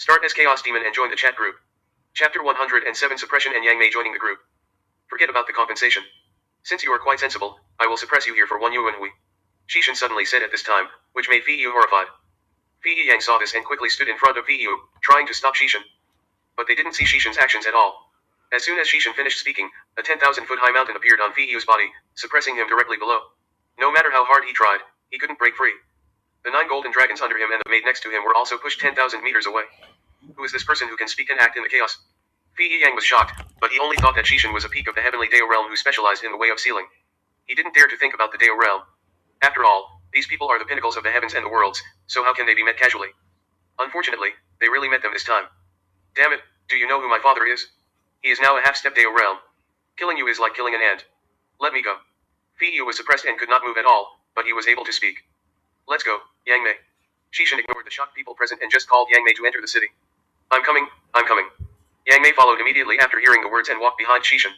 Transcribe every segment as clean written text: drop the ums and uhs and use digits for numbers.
Start as Chaos Demon and join the chat group. Chapter 107 Suppression and Yang Mei joining the group. Forget about the compensation. Since you are quite sensible, I will suppress you here for 1 yuan hui. Shichen suddenly said at this time, which made Fei Yu horrified. Fei Yang saw this and quickly stood in front of Fei Yu, trying to stop Shichen. But they didn't see Shichen's actions at all. As soon as Shichen finished speaking, a 10,000-foot-high mountain appeared on Fei Yu's body, suppressing him directly below. No matter how hard he tried, he couldn't break free. The 9 golden dragons under him and the maid next to him were also pushed 10,000 meters away. Who is this person who can speak and act in the chaos? Fei Yang was shocked, but he only thought that Shichen was a peak of the heavenly Dao realm who specialized in the way of sealing. He didn't dare to think about the Dao realm. After all, these people are the pinnacles of the heavens and the worlds, so how can they be met casually? Unfortunately, they really met them this time. Damn it, do you know who my father is? He is now a half-step Dao realm. Killing you is like killing an ant. Let me go. Fei Yu was suppressed and could not move at all, but he was able to speak. Let's go, Yang Mei. Shichen ignored the shocked people present and just called Yang Mei to enter the city. I'm coming, I'm coming. Yang Mei followed immediately after hearing the words and walked behind Shichen.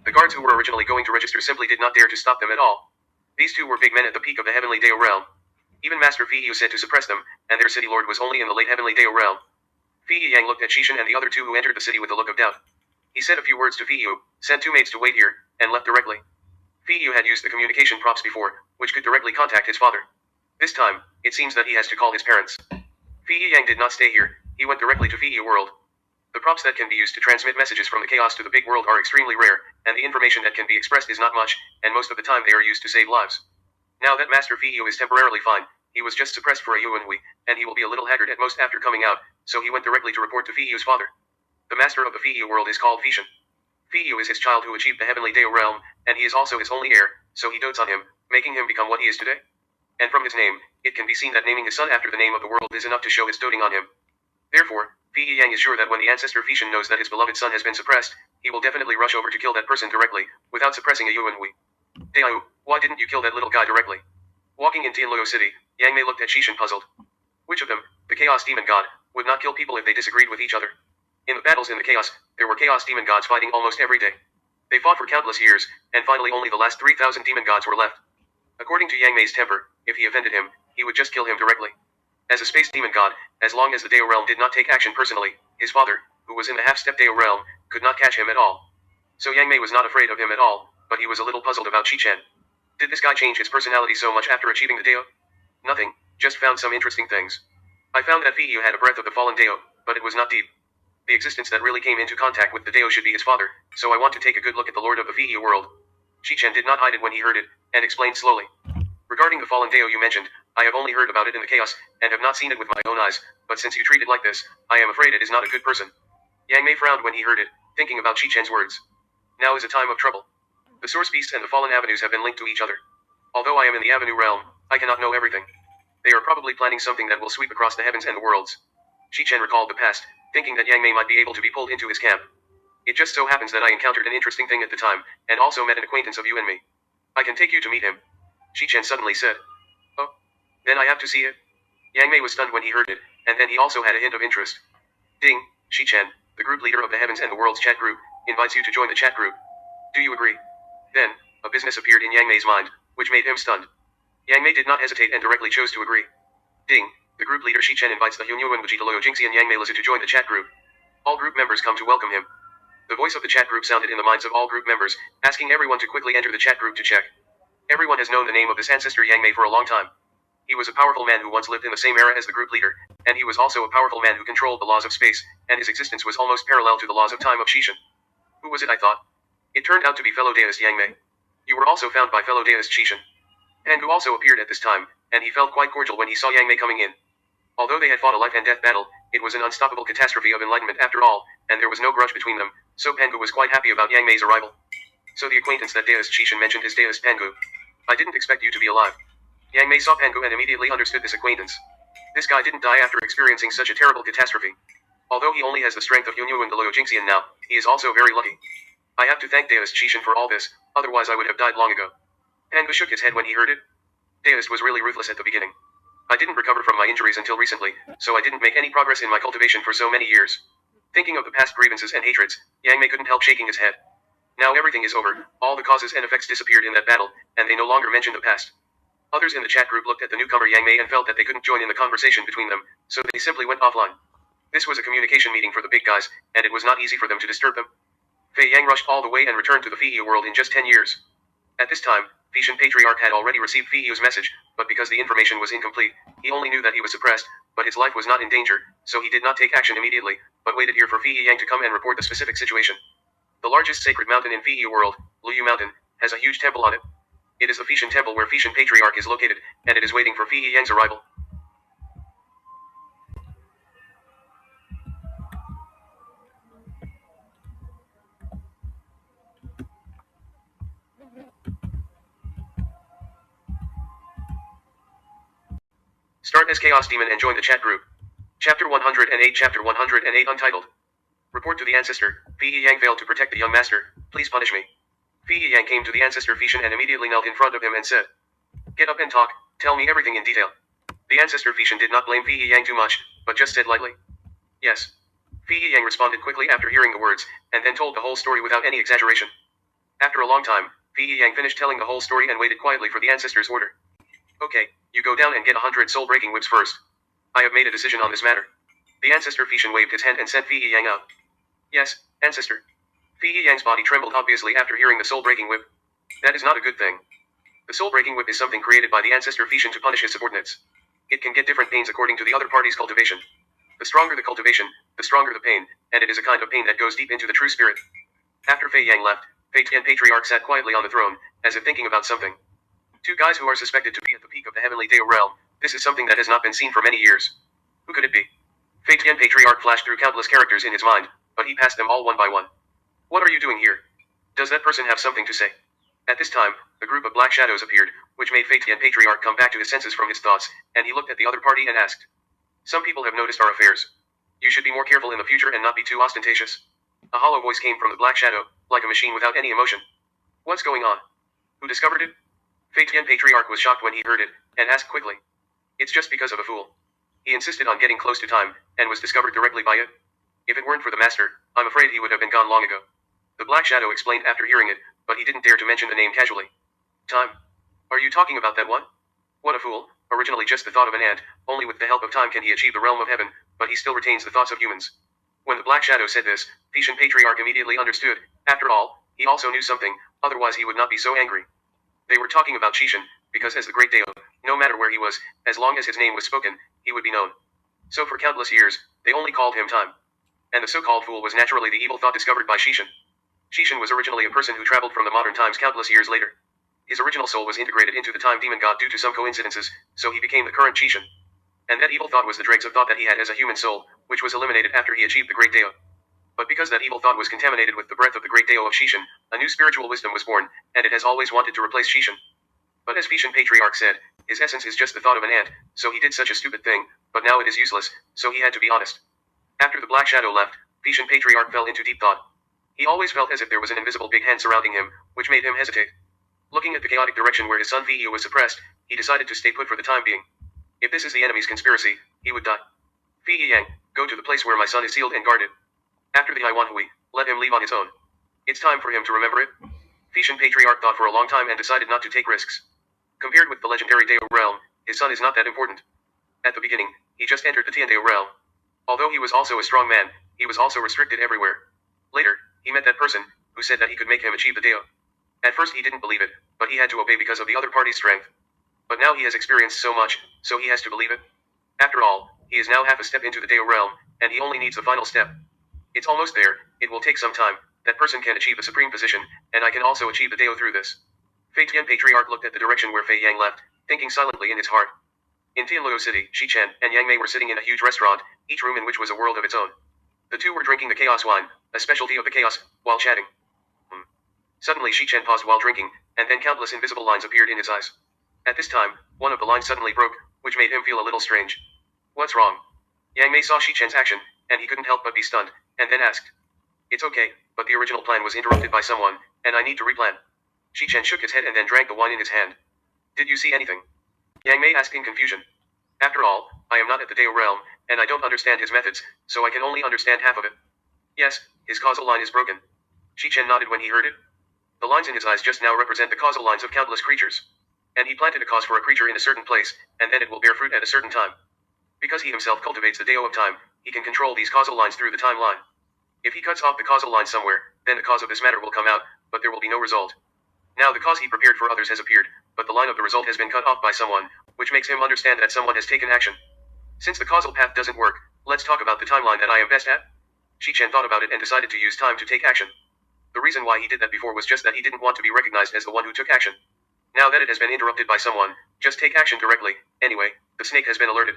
The guards who were originally going to register simply did not dare to stop them at all. These two were big men at the peak of the heavenly Dao realm. Even Master Fei Yu said to suppress them, and their city lord was only in the late heavenly Dao realm. Fei Yang looked at Shichen and the other two who entered the city with a look of doubt. He said a few words to Fei Yu, sent 2 maids to wait here, and left directly. Fei Yu had used the communication props before, which could directly contact his father. This time, it seems that he has to call his parents. Fei Yang did not stay here, he went directly to Fei Yu world. The props that can be used to transmit messages from the chaos to the big world are extremely rare, and the information that can be expressed is not much, and most of the time they are used to save lives. Now that Master Fei Yu is temporarily fine, he was just suppressed for a yuan hui, and he will be a little haggard at most after coming out, so he went directly to report to Fei Yu's father. The master of the Fei Yu world is called Shichen. Fei Yu is his child who achieved the heavenly Dao realm, and he is also his only heir, so he dotes on him, making him become what he is today. And from his name, it can be seen that naming his son after the name of the world is enough to show his doting on him. Therefore, Fei Yang is sure that when the ancestor Shichen knows that his beloved son has been suppressed, he will definitely rush over to kill that person directly, without suppressing a yuan hui. Dao, why didn't you kill that little guy directly? Walking in Tianluo City, Yang Mei looked at Shichen puzzled. Which of them, the Chaos Demon God, would not kill people if they disagreed with each other? In the battles in the chaos, there were Chaos Demon Gods fighting almost every day. They fought for countless years, and finally only the last 3,000 demon gods were left. According to Yang Mei's temper, if he offended him, he would just kill him directly. As a space demon god, as long as the Dao realm did not take action personally, his father, who was in the half-step Dao realm, could not catch him at all. So Yang Mei was not afraid of him at all, but he was a little puzzled about Shichen. Did this guy change his personality so much after achieving the Dao? Nothing, just found some interesting things. I found that Fei Yu had a breath of the fallen Dao, but it was not deep. The existence that really came into contact with the Dao should be his father, so I want to take a good look at the lord of the Fei Yu world. Shichen did not hide it when he heard it, and explained slowly. Regarding the fallen Dao you mentioned, I have only heard about it in the chaos, and have not seen it with my own eyes, but since you treat it like this, I am afraid it is not a good person. Yang Mei frowned when he heard it, thinking about Shichen's words. Now is a time of trouble. The source beasts and the fallen avenues have been linked to each other. Although I am in the avenue realm, I cannot know everything. They are probably planning something that will sweep across the heavens and the worlds. Shichen recalled the past, thinking that Yang Mei might be able to be pulled into his camp. It just so happens that I encountered an interesting thing at the time, and also met an acquaintance of you and me. I can take you to meet him. Shichen suddenly said. Oh, then I have to see it? Yang Mei was stunned when he heard it, and then he also had a hint of interest. Ding, Shichen, the group leader of the Heavens and the Worlds chat group, invites you to join the chat group. Do you agree? Then, a business appeared in Yang Mei's mind, which made him stunned. Yang Mei did not hesitate and directly chose to agree. Ding, the group leader Shichen invites the Hunyuan Wajitaloyo Jingxi and Yang Mei Lizu to join the chat group. All group members come to welcome him. The voice of the chat group sounded in the minds of all group members, asking everyone to quickly enter the chat group to check. Everyone has known the name of this ancestor Yang Mei for a long time. He was a powerful man who once lived in the same era as the group leader, and he was also a powerful man who controlled the laws of space, and his existence was almost parallel to the laws of time of Shichen. Who was it, I thought? It turned out to be fellow deist Yang Mei. You were also found by fellow deist Shichen. Pangu also appeared at this time, and he felt quite cordial when he saw Yang Mei coming in. Although they had fought a life and death battle, it was an unstoppable catastrophe of enlightenment after all, and there was no grudge between them, so Pangu was quite happy about Yang Mei's arrival. So the acquaintance that deist Shichen mentioned is deist Pangu. I didn't expect you to be alive. Yang Mei saw Pangu and immediately understood this acquaintance. This guy didn't die after experiencing such a terrible catastrophe. Although he only has the strength of Yunyuan and the Loyo Jingxian now, he is also very lucky. I have to thank deist Shichen for all this, otherwise I would have died long ago. Pangu shook his head when he heard it. Deist was really ruthless at the beginning. I didn't recover from my injuries until recently, so I didn't make any progress in my cultivation for so many years. Thinking of the past grievances and hatreds, Yang Mei couldn't help shaking his head. Now everything is over, all the causes and effects disappeared in that battle, and they no longer mention the past. Others in the chat group looked at the newcomer Yang Mei and felt that they couldn't join in the conversation between them, so they simply went offline. This was a communication meeting for the big guys, and it was not easy for them to disturb them. Fei Yang rushed all the way and returned to the Fiyu world in just 10 years. At this time, Shichen Patriarch had already received Fiyu's message, but because the information was incomplete, he only knew that he was suppressed, but his life was not in danger, so he did not take action immediately, but waited here for Fei Yang to come and report the specific situation. The largest sacred mountain in Fiyu world, Luyu Mountain, has a huge temple on it. It is the Shichen temple where Shichen Patriarch is located, and it is waiting for Fei Yang's arrival. Start as Chaos Demon and join the chat group. Chapter 108 Chapter 108 Untitled. Report to the ancestor. Fei Yang failed to protect the young master. Please punish me. Fei Yang came to the ancestor Shichen and immediately knelt in front of him and said, "Get up and talk, tell me everything in detail." The ancestor Shichen did not blame Fei Yang too much, but just said lightly, "Yes." Fei Yang responded quickly after hearing the words, and then told the whole story without any exaggeration. After a long time, Fei Yang finished telling the whole story and waited quietly for the ancestor's order. "Okay, you go down and get 100 soul-breaking whips first. I have made a decision on this matter." The ancestor Shichen waved his hand and sent Fei Yang out. "Yes, ancestor." Fei Yang's body trembled obviously after hearing the soul-breaking whip. That is not a good thing. The soul-breaking whip is something created by the ancestor Shichen to punish his subordinates. It can get different pains according to the other party's cultivation. The stronger the cultivation, the stronger the pain, and it is a kind of pain that goes deep into the true spirit. After Fei Yang left, Fei Tian Patriarch sat quietly on the throne, as if thinking about something. Two guys who are suspected to be at the peak of the heavenly Dao realm. This is something that has not been seen for many years. Who could it be? Fei Tian Patriarch flashed through countless characters in his mind, but he passed them all one by one. What are you doing here? Does that person have something to say? At this time, a group of black shadows appeared, which made Fei Tian Patriarch come back to his senses from his thoughts, and he looked at the other party and asked, "Some people have noticed our affairs. You should be more careful in the future and not be too ostentatious." A hollow voice came from the black shadow, like a machine without any emotion. "What's going on? Who discovered it?" Fei Tian Patriarch was shocked when he heard it, and asked quickly. "It's just because of a fool. He insisted on getting close to time, and was discovered directly by it. If it weren't for the master, I'm afraid he would have been gone long ago." The black shadow explained after hearing it, but he didn't dare to mention the name casually. "Time? Are you talking about that one? What a fool, originally just the thought of an ant, only with the help of time can he achieve the realm of heaven, but he still retains the thoughts of humans." When the black shadow said this, Shichen Patriarch immediately understood. After all, he also knew something, otherwise he would not be so angry. They were talking about Shichen, because as the great Dao, no matter where he was, as long as his name was spoken, he would be known. So for countless years, they only called him Time. And the so-called fool was naturally the evil thought discovered by Shichen. Shichen was originally a person who traveled from the modern times countless years later. His original soul was integrated into the time demon god due to some coincidences, so he became the current Shichen. And that evil thought was the dregs of thought that he had as a human soul, which was eliminated after he achieved the great Dao. But because that evil thought was contaminated with the breath of the great Dao of Shichen, a new spiritual wisdom was born, and it has always wanted to replace Shichen. But as Shichen Patriarch said, his essence is just the thought of an ant, so he did such a stupid thing, but now it is useless, so he had to be honest. After the black shadow left, Shichen Patriarch fell into deep thought. He always felt as if there was an invisible big hand surrounding him, which made him hesitate. Looking at the chaotic direction where his son Fei was suppressed, he decided to stay put for the time being. If this is the enemy's conspiracy, he would die. "Fei Yang, go to the place where my son is sealed and guarded. After the Iwanhui, let him leave on his own. It's time for him to remember it." Shichen Patriarch thought for a long time and decided not to take risks. Compared with the legendary Dao realm, his son is not that important. At the beginning, he just entered the Tian Dao realm. Although he was also a strong man, he was also restricted everywhere. Later, he met that person, who said that he could make him achieve the Dao. At first he didn't believe it, but he had to obey because of the other party's strength. But now he has experienced so much, so he has to believe it. After all, he is now half a step into the Dao realm, and he only needs the final step. It's almost there, it will take some time, that person can achieve the supreme position, and I can also achieve the Dao through this. Fei Tian Patriarch looked at the direction where Fei Yang left, thinking silently in his heart. In Tianluo City, Shichen and Yang Mei were sitting in a huge restaurant, each room in which was a world of its own. The two were drinking the chaos wine, a specialty of the chaos, while chatting. Suddenly Shichen paused while drinking, and then countless invisible lines appeared in his eyes. At this time, one of the lines suddenly broke, which made him feel a little strange. "What's wrong?" Yang Mei saw Shichen's action, and he couldn't help but be stunned, and then asked. "It's okay, but the original plan was interrupted by someone, and I need to replan." Shichen shook his head and then drank the wine in his hand. "Did you see anything?" Yang Mei asked in confusion. "After all, I am not at the Dao realm, and I don't understand his methods, so I can only understand half of it." "Yes, his causal line is broken." Shichen nodded when he heard it. The lines in his eyes just now represent the causal lines of countless creatures. And he planted a cause for a creature in a certain place, and then it will bear fruit at a certain time. Because he himself cultivates the Dao of time, he can control these causal lines through the timeline. If he cuts off the causal line somewhere, then the cause of this matter will come out, but there will be no result. Now the cause he prepared for others has appeared, but the line of the result has been cut off by someone, which makes him understand that someone has taken action. Since the causal path doesn't work, let's talk about the timeline that I am best at. Shichen thought about it and decided to use time to take action. The reason why he did that before was just that he didn't want to be recognized as the one who took action. Now that it has been interrupted by someone, just take action directly. Anyway, the snake has been alerted.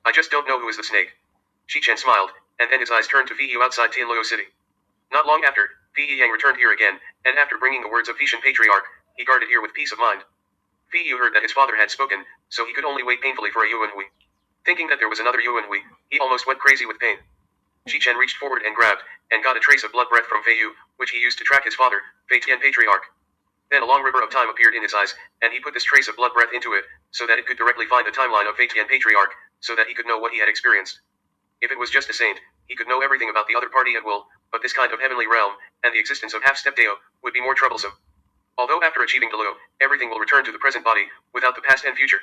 I just don't know who is the snake. Shichen smiled, and then his eyes turned to Fei outside Tianluo City. Not long after, Fei Yang returned here again, and after bringing the words of Shichen Patriarch, he guarded here with peace of mind. Fei heard that his father had spoken, so he could only wait painfully for a Yuan Hui. Thinking that there was another Yuan Hui, he almost went crazy with pain. Shichen reached forward and grabbed, and got a trace of blood breath from Fei Yu, which he used to track his father, Fei Tian Patriarch. Then a long river of time appeared in his eyes, and he put this trace of blood breath into it, so that it could directly find the timeline of Fei Tian Patriarch, so that he could know what he had experienced. If it was just a saint, he could know everything about the other party at will, but this kind of heavenly realm, and the existence of half-step Deo, would be more troublesome. Although after achieving Deo, everything will return to the present body, without the past and future.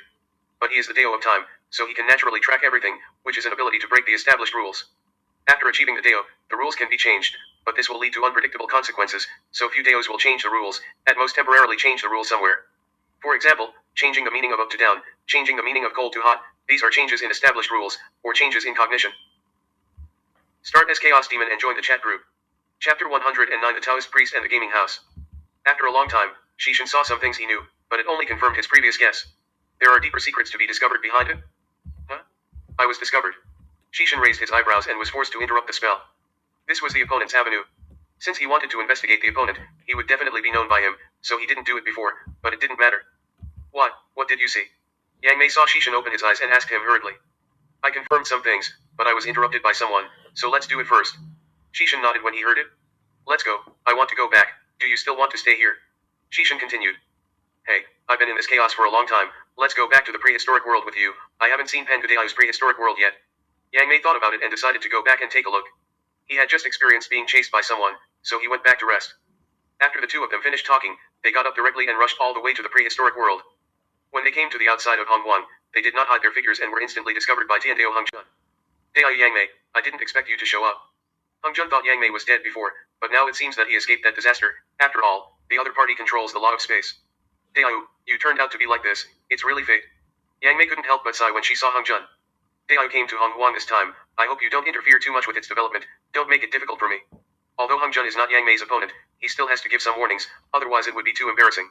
But he is the Deo of time, so he can naturally track everything, which is an ability to break the established rules. After achieving the Deo, the rules can be changed, but this will lead to unpredictable consequences, so few Deos will change the rules, at most temporarily change the rules somewhere. For example, changing the meaning of up to down, changing the meaning of cold to hot, these are changes in established rules, or changes in cognition. Start as Chaos Demon and join the chat group. Chapter 109 The Taoist Priest and the Gaming House. After a long time, Shichen saw some things he knew, but it only confirmed his previous guess. There are deeper secrets to be discovered behind it? Huh? I was discovered. Shichen raised his eyebrows and was forced to interrupt the spell. This was the opponent's avenue. Since he wanted to investigate the opponent, he would definitely be known by him, so he didn't do it before, but it didn't matter. What did you see? Yang Mei saw Shichen open his eyes and asked him hurriedly. I confirmed some things, but I was interrupted by someone, so let's do it first. Shichen nodded when he heard it. Let's go, I want to go back, do you still want to stay here? Shichen continued. Hey, I've been in this chaos for a long time, let's go back to the prehistoric world with you, I haven't seen Pangu Deao's prehistoric world yet. Yang Mei thought about it and decided to go back and take a look. He had just experienced being chased by someone, so he went back to rest. After the two of them finished talking, they got up directly and rushed all the way to the prehistoric world. When they came to the outside of Hongguang, they did not hide their figures and were instantly discovered by Tiandeo Hongjun. Deo Yang Mei, I didn't expect you to show up. Hongjun thought Yang Mei was dead before, but now it seems that he escaped that disaster. After all, the other party controls the law of space. Deo, you turned out to be like this, it's really fate. Yang Mei couldn't help but sigh when she saw Hongjun. Deo came to Hongguang this time, I hope you don't interfere too much with its development, don't make it difficult for me. Although Hongjun is not Yang Mei's opponent, he still has to give some warnings, otherwise it would be too embarrassing.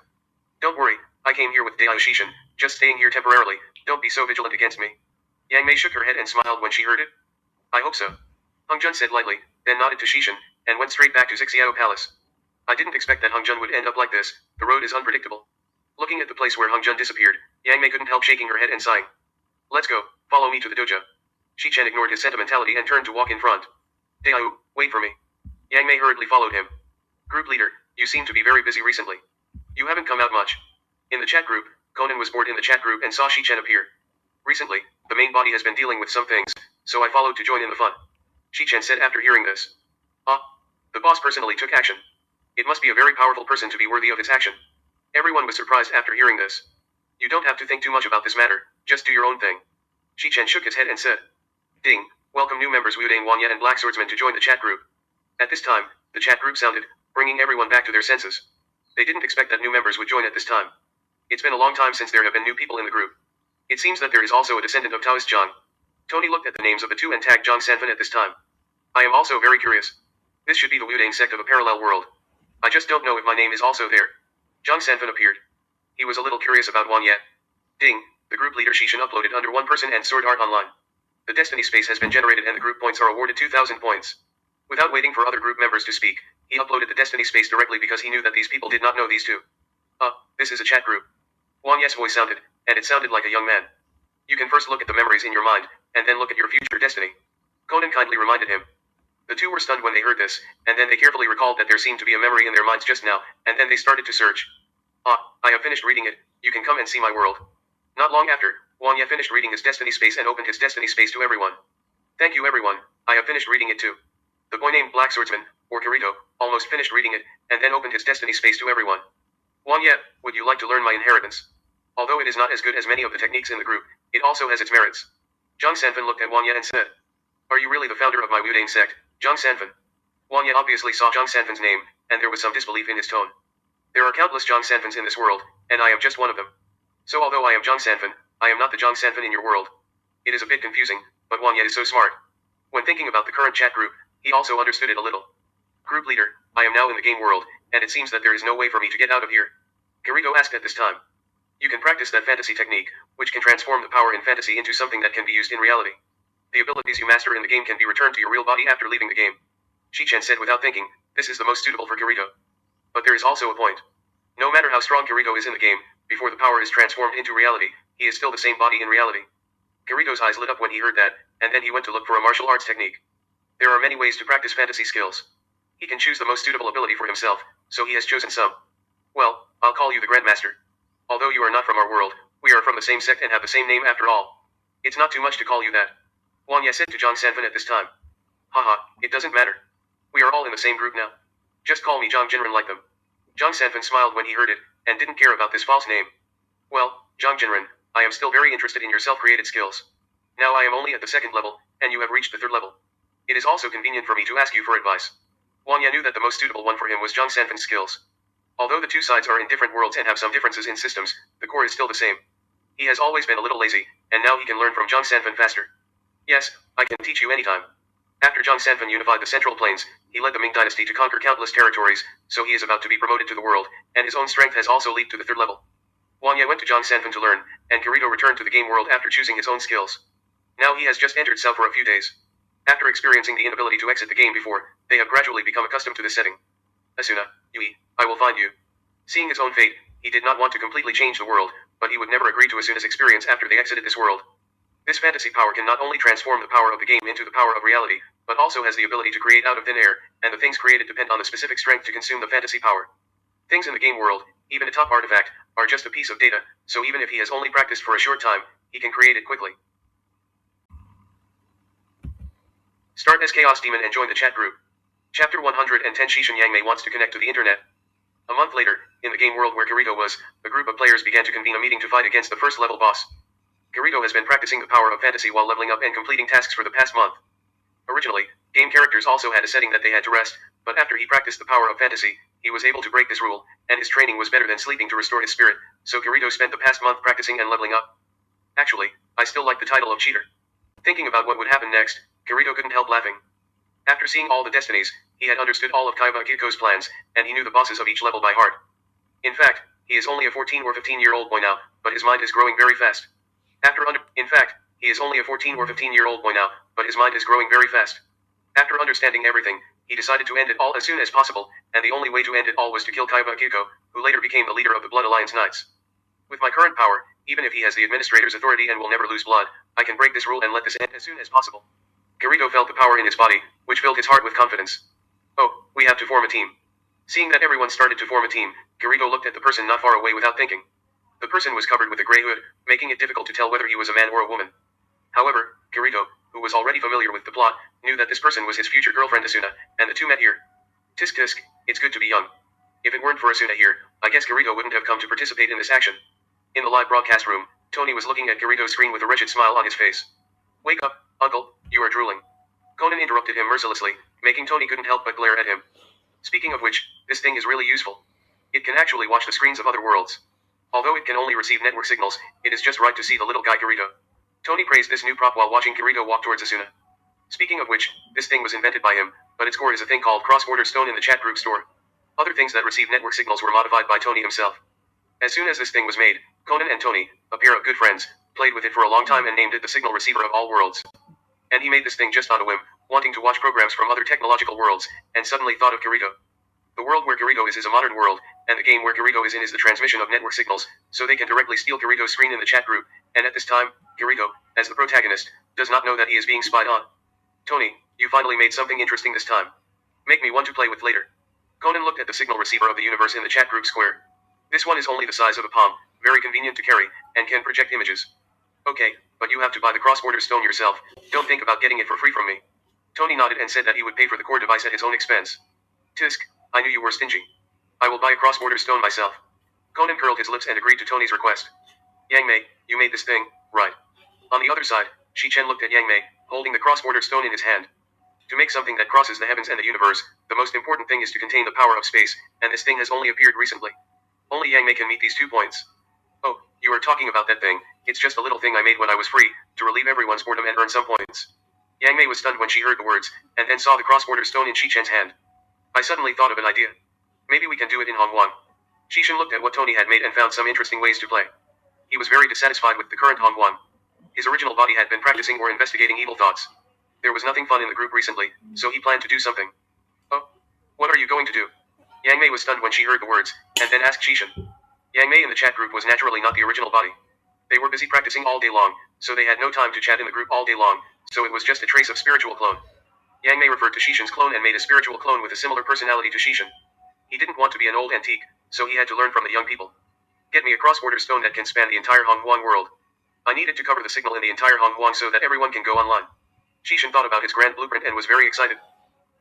Don't worry, I came here with Deo Shichen, just staying here temporarily, don't be so vigilant against me. Yang Mei shook her head and smiled when she heard it. I hope so. Hongjun said lightly, then nodded to Shichen, and went straight back to Xixiao Palace. I didn't expect that Hongjun would end up like this, the road is unpredictable. Looking at the place where Hongjun disappeared, Yang Mei couldn't help shaking her head and sighing. Let's go, follow me to the dojo. Shichen ignored his sentimentality and turned to walk in front. Deo, wait for me. Yang Mei hurriedly followed him. Group leader, you seem to be very busy recently. You haven't come out much. In the chat group, Conan was bored in the chat group and saw Shichen appear. Recently, the main body has been dealing with some things, so I followed to join in the fun. Shichen said after hearing this. The boss personally took action. It must be a very powerful person to be worthy of its action. Everyone was surprised after hearing this. You don't have to think too much about this matter, just do your own thing. Shichen shook his head and said. Ding, welcome new members Wu Dang Wanya and Black Swordsman to join the chat group. At this time, the chat group sounded, bringing everyone back to their senses. They didn't expect that new members would join at this time. It's been a long time since there have been new people in the group. It seems that there is also a descendant of Taoist Zhang. Tony looked at the names of the two and tagged Zhang Sanfan at this time. I am also very curious. This should be the Wu Dang sect of a parallel world. I just don't know if my name is also there. Zhang Sanfan appeared. He was a little curious about Wan Ye. Ding, the group leader Shichen uploaded under one person and Sword Art Online. The destiny space has been generated and the group points are awarded 2,000 points. Without waiting for other group members to speak, he uploaded the destiny space directly because he knew that these people did not know these two. This is a chat group. Wan Ye's voice sounded, and it sounded like a young man. You can first look at the memories in your mind, and then look at your future destiny. Conan kindly reminded him. The two were stunned when they heard this, and then they carefully recalled that there seemed to be a memory in their minds just now, and then they started to search. I have finished reading it, you can come and see my world. Not long after, Wan Ye finished reading his destiny space and opened his destiny space to everyone. Thank you everyone, I have finished reading it too. The boy named Black Swordsman, or Kirito, almost finished reading it, and then opened his destiny space to everyone. Wan Ye, would you like to learn my inheritance? Although it is not as good as many of the techniques in the group, it also has its merits. Zhang Sanfan looked at Wan Ye and said. Are you really the founder of my Wudang sect, Zhang Sanfen? Wang Ye obviously saw Zhang Sanfen's name, and there was some disbelief in his tone. There are countless Zhang Sanfens in this world, and I am just one of them. So although I am Zhang Sanfen, I am not the Zhang Sanfen in your world. It is a bit confusing, but Wang Ye is so smart. When thinking about the current chat group, he also understood it a little. Group leader, I am now in the game world, and it seems that there is no way for me to get out of here. Kirito asked at this time. You can practice that fantasy technique, which can transform the power in fantasy into something that can be used in reality. The abilities you master in the game can be returned to your real body after leaving the game. Shichen said without thinking, this is the most suitable for Kirito. But there is also a point. No matter how strong Kirito is in the game, before the power is transformed into reality, he is still the same body in reality. Kirito's eyes lit up when he heard that, and then he went to look for a martial arts technique. There are many ways to practice fantasy skills. He can choose the most suitable ability for himself, so he has chosen some. Well, I'll call you the Grandmaster. Although you are not from our world, we are from the same sect and have the same name after all. It's not too much to call you that. Wang Ye said to Zhang Sanfen at this time. Haha, it doesn't matter. We are all in the same group now. Just call me Zhang Jinren like them. Zhang Sanfen smiled when he heard it, and didn't care about this false name. Well, Zhang Jinren, I am still very interested in your self-created skills. Now I am only at the 2nd level, and you have reached the 3rd level. It is also convenient for me to ask you for advice. Wang Ye knew that the most suitable one for him was Zhang Sanfen's skills. Although the two sides are in different worlds and have some differences in systems, the core is still the same. He has always been a little lazy, and now he can learn from Zhang Sanfen faster. Yes, I can teach you anytime. After Zhang Sanfen unified the Central Plains, he led the Ming dynasty to conquer countless territories, so he is about to be promoted to the world, and his own strength has also leaped to the 3rd level. Wang Ye went to Zhang Sanfen to learn, and Kirito returned to the game world after choosing his own skills. Now he has just entered Cell for a few days. After experiencing the inability to exit the game before, they have gradually become accustomed to this setting. Asuna, Yui, I will find you. Seeing his own fate, he did not want to completely change the world, but he would never agree to Asuna's experience after they exited this world. This fantasy power can not only transform the power of the game into the power of reality, but also has the ability to create out of thin air, and the things created depend on the specific strength to consume the fantasy power. Things in the game world, even a top artifact, are just a piece of data, so even if he has only practiced for a short time, he can create it quickly. Start as Chaos Demon and join the chat group. Chapter 110 Shichen Yangmei wants to connect to the internet. A month later, in the game world where Kirito was, a group of players began to convene a meeting to fight against the 1st level boss. Kirito has been practicing the power of fantasy while leveling up and completing tasks for the past month. Originally, game characters also had a setting that they had to rest, but after he practiced the power of fantasy, he was able to break this rule, and his training was better than sleeping to restore his spirit, so Kirito spent the past month practicing and leveling up. Actually, I still like the title of cheater. Thinking about what would happen next, Kirito couldn't help laughing. After seeing all the destinies, he had understood all of Kaiba Kiko's plans, and he knew the bosses of each level by heart. In fact, he is only a 14 or 15-year-old boy now, but his mind is growing very fast. He is only a 14 or 15-year-old boy now, but his mind is growing very fast. After understanding everything, he decided to end it all as soon as possible, and the only way to end it all was to kill Kaiba Kiko, who later became the leader of the Blood Alliance Knights. With my current power, even if he has the administrator's authority and will never lose blood, I can break this rule and let this end as soon as possible. Kirito felt the power in his body, which filled his heart with confidence. Oh, we have to form a team. Seeing that everyone started to form a team, Kirito looked at the person not far away without thinking. The person was covered with a gray hood, making it difficult to tell whether he was a man or a woman. However, Kirito, who was already familiar with the plot, knew that this person was his future girlfriend Asuna, and the two met here. Tisk tisk, it's good to be young. If it weren't for Asuna here, I guess Kirito wouldn't have come to participate in this action. In the live broadcast room, Tony was looking at Kirito's screen with a wretched smile on his face. Wake up, uncle, you are drooling. Conan interrupted him mercilessly, making Tony couldn't help but glare at him. Speaking of which, this thing is really useful. It can actually watch the screens of other worlds. Although it can only receive network signals, it is just right to see the little guy Kirito. Tony praised this new prop while watching Kirito walk towards Asuna. Speaking of which, this thing was invented by him, but its core is a thing called cross-border stone in the chat group store. Other things that receive network signals were modified by Tony himself. As soon as this thing was made, Conan and Tony, a pair of good friends, played with it for a long time and named it the signal receiver of all worlds. And he made this thing just on a whim, wanting to watch programs from other technological worlds, and suddenly thought of Kirito. The world where Kirito is a modern world, and the game where Kirito is in is the transmission of network signals, so they can directly steal Kirito's screen in the chat group, and at this time, Kirito, as the protagonist, does not know that he is being spied on. Tony, you finally made something interesting this time. Make me one to play with later. Conan looked at the signal receiver of the universe in the chat group square. This one is only the size of a palm, very convenient to carry, and can project images. Okay, but you have to buy the cross-border stone yourself. Don't think about getting it for free from me. Tony nodded and said that he would pay for the core device at his own expense. Tisk, I knew you were stingy. I will buy a cross-border stone myself. Conan curled his lips and agreed to Tony's request. Yang Mei, you made this thing, right? On the other side, Shichen looked at Yang Mei, holding the cross-bordered stone in his hand. To make something that crosses the heavens and the universe, the most important thing is to contain the power of space, and this thing has only appeared recently. Only Yang Mei can meet these 2 points. Oh, you are talking about that thing. It's just a little thing I made when I was free, to relieve everyone's boredom and earn some points. Yang Mei was stunned when she heard the words, and then saw the cross-bordered stone in Shichen's hand. I suddenly thought of an idea. Maybe we can do it in Hongguang. Shichen looked at what Tony had made and found some interesting ways to play. He was very dissatisfied with the current Hongguang. His original body had been practicing or investigating evil thoughts. There was nothing fun in the group recently, so he planned to do something. Oh, what are you going to do? Yang Mei was stunned when she heard the words, and then asked Shichen. Yang Mei in the chat group was naturally not the original body. They were busy practicing all day long, so they had no time to chat in the group all day long, so it was just a trace of spiritual clone. Yang Mei referred to Shichen's clone and made a spiritual clone with a similar personality to Shichen. He didn't want to be an old antique, so he had to learn from the young people. Get me a cross-border stone that can span the entire Hongguang world. I needed to cover the signal in the entire Hongguang so that everyone can go online. Shichen thought about his grand blueprint and was very excited.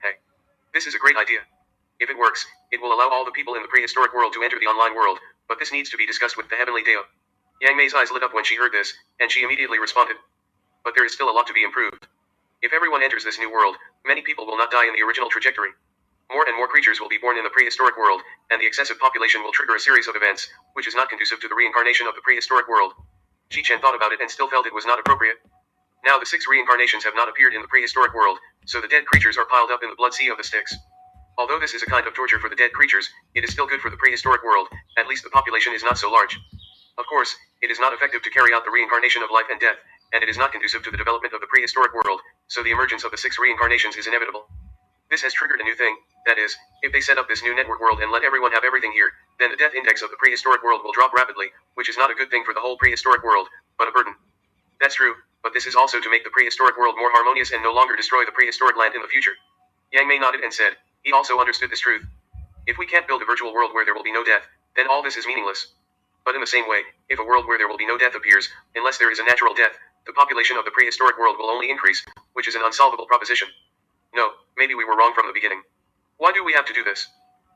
Hey, this is a great idea. If it works, it will allow all the people in the prehistoric world to enter the online world, but this needs to be discussed with the heavenly Deo. Yang Mei's eyes lit up when she heard this, and she immediately responded. But there is still a lot to be improved. If everyone enters this new world, many people will not die in the original trajectory. More and more creatures will be born in the prehistoric world, and the excessive population will trigger a series of events, which is not conducive to the reincarnation of the prehistoric world. Shichen thought about it and still felt it was not appropriate. Now the 6 reincarnations have not appeared in the prehistoric world, so the dead creatures are piled up in the blood sea of the Styx. Although this is a kind of torture for the dead creatures, it is still good for the prehistoric world, at least the population is not so large. Of course, it is not effective to carry out the reincarnation of life and death, and it is not conducive to the development of the prehistoric world, so the emergence of the 6 reincarnations is inevitable. This has triggered a new thing, that is, if they set up this new network world and let everyone have everything here, then the death index of the prehistoric world will drop rapidly, which is not a good thing for the whole prehistoric world, but a burden. That's true, but this is also to make the prehistoric world more harmonious and no longer destroy the prehistoric land in the future. Yang Mei nodded and said, he also understood this truth. If we can't build a virtual world where there will be no death, then all this is meaningless. But in the same way, if a world where there will be no death appears, unless there is a natural death, the population of the prehistoric world will only increase, which is an unsolvable proposition. No, maybe we were wrong from the beginning. Why do we have to do this?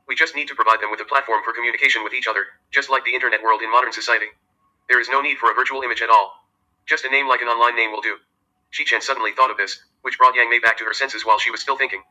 We just need to provide them with a platform for communication with each other, just like the internet world in modern society. There is no need for a virtual image at all. Just a name like an online name will do. Shichen suddenly thought of this, which brought Yang Mei back to her senses while she was still thinking.